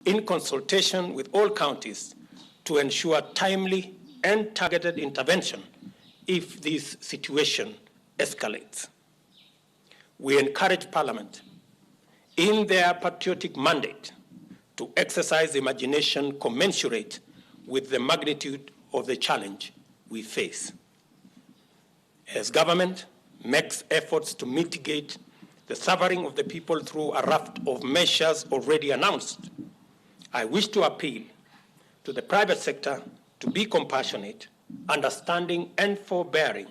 in consultation with all counties to ensure timely and targeted intervention if this situation escalates. We encourage Parliament in their patriotic mandate to exercise imagination commensurate with the magnitude of the challenge we face. As government makes efforts to mitigate the suffering of the people through a raft of measures already announced, I wish to appeal to the private sector to be compassionate, understanding, and forbearing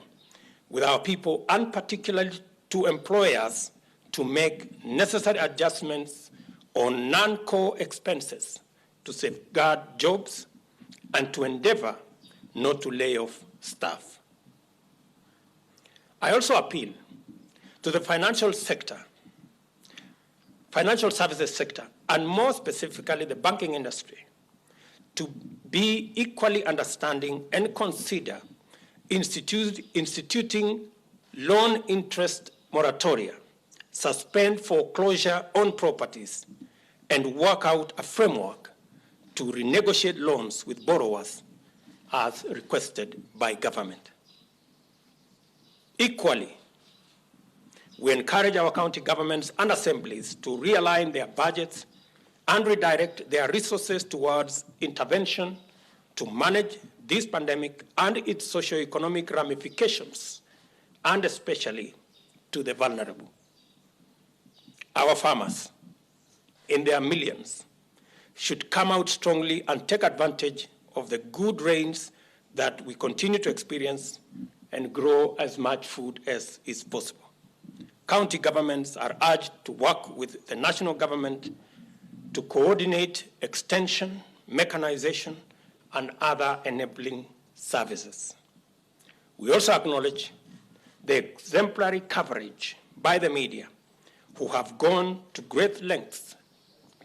with our people, and particularly to employers to make necessary adjustments on non-core expenses to safeguard jobs and to endeavor not to lay off staff. I also appeal to the financial services sector, and more specifically the banking industry, to be equally understanding and consider instituting loan interest moratoria, suspend foreclosure on properties, and work out a framework to renegotiate loans with borrowers as requested by government. Equally, we encourage our county governments and assemblies to realign their budgets and redirect their resources towards intervention to manage this pandemic and its socio-economic ramifications, and especially to the vulnerable. Our farmers, in their millions, should come out strongly and take advantage of the good rains that we continue to experience and grow as much food as is possible. County governments are urged to work with the national government to coordinate extension, mechanization, and other enabling services. We also acknowledge the exemplary coverage by the media, who have gone to great lengths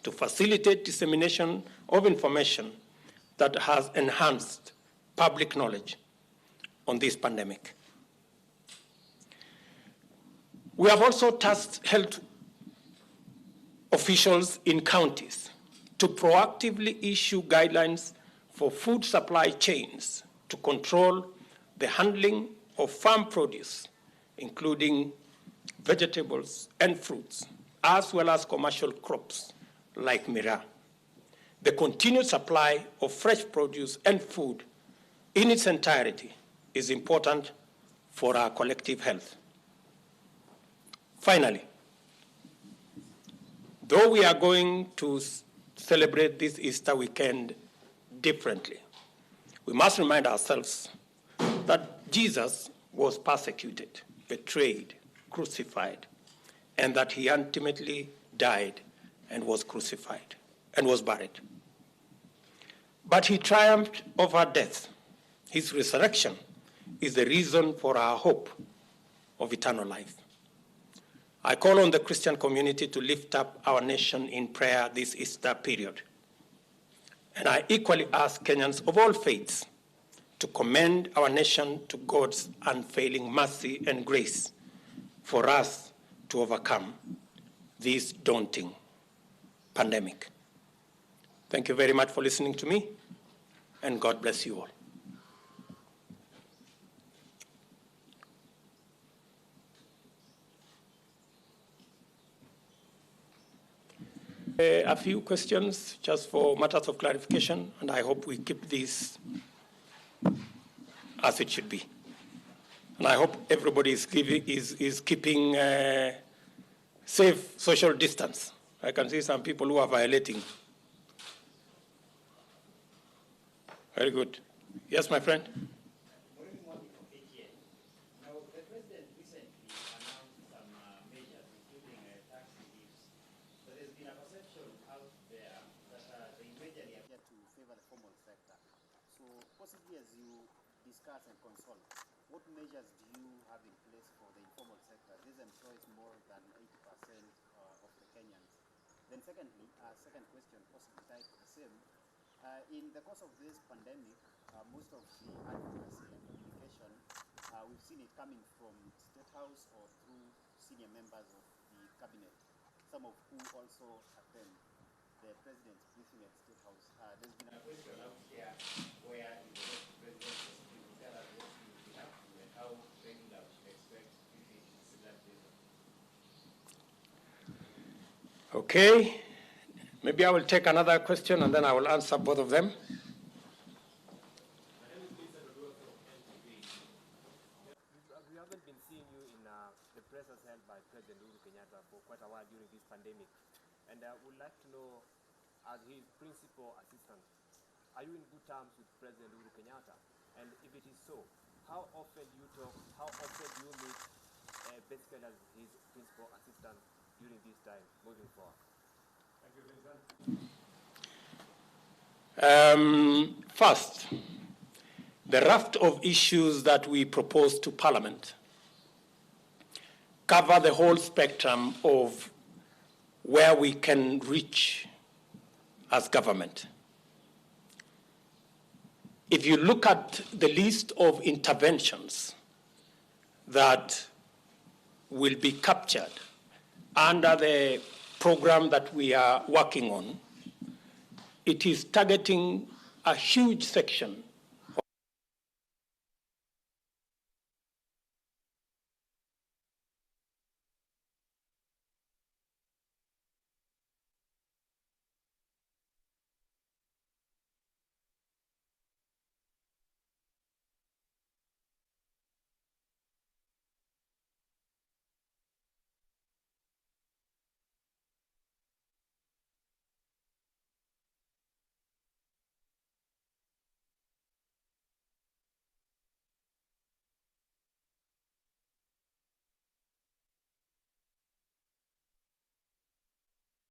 to facilitate dissemination of information that has enhanced public knowledge on this pandemic. We have also tasked health officials in counties to proactively issue guidelines for food supply chains to control the handling of farm produce, including vegetables and fruits, as well as commercial crops like miraa. The continued supply of fresh produce and food in its entirety is important for our collective health. Finally, though we are going to celebrate this Easter weekend differently, we must remind ourselves that Jesus was persecuted, betrayed, crucified, and that he ultimately died and was crucified and was buried. But he triumphed over death. His resurrection is the reason for our hope of eternal life. I call on the Christian community to lift up our nation in prayer this Easter period. And I equally ask Kenyans of all faiths to commend our nation to God's unfailing mercy and grace for us to overcome this daunting pandemic. Thank you very much for listening to me, and God bless you all. A few questions just for matters of clarification, and I hope we keep this as it should be. And I hope everybody is keeping safe social distance. I can see some people who are violating. Very good. Yes, my friend? Possibly as you discuss and consult, what measures do you have in place for the informal sector? This employs more than 80% of the Kenyans. Then secondly, second question, possibly tied to the same. In the course of this pandemic, most of the advocacy and communication, we've seen it coming from State House or through senior members of the cabinet, some of who also attend. the president's briefing at State House, there's been a question out here where the president will tell us what he will be up to and how regular we should expect briefings similar to this. Okay. Maybe I will take another question and then I will answer both of them. We haven't been seeing you in the presses held by President Uhuru Kenyatta for quite a while during this pandemic. And I would like to know, as his principal assistant, are you in good terms with President Uhuru Kenyatta? And if it is so, how often do you talk, how often do you meet basically as his principal assistant during this time moving forward? Thank you, Vincent. First, the raft of issues that we propose to Parliament cover the whole spectrum of where we can reach as government. If you look at the list of interventions that will be captured under the program that we are working on, it is targeting a huge section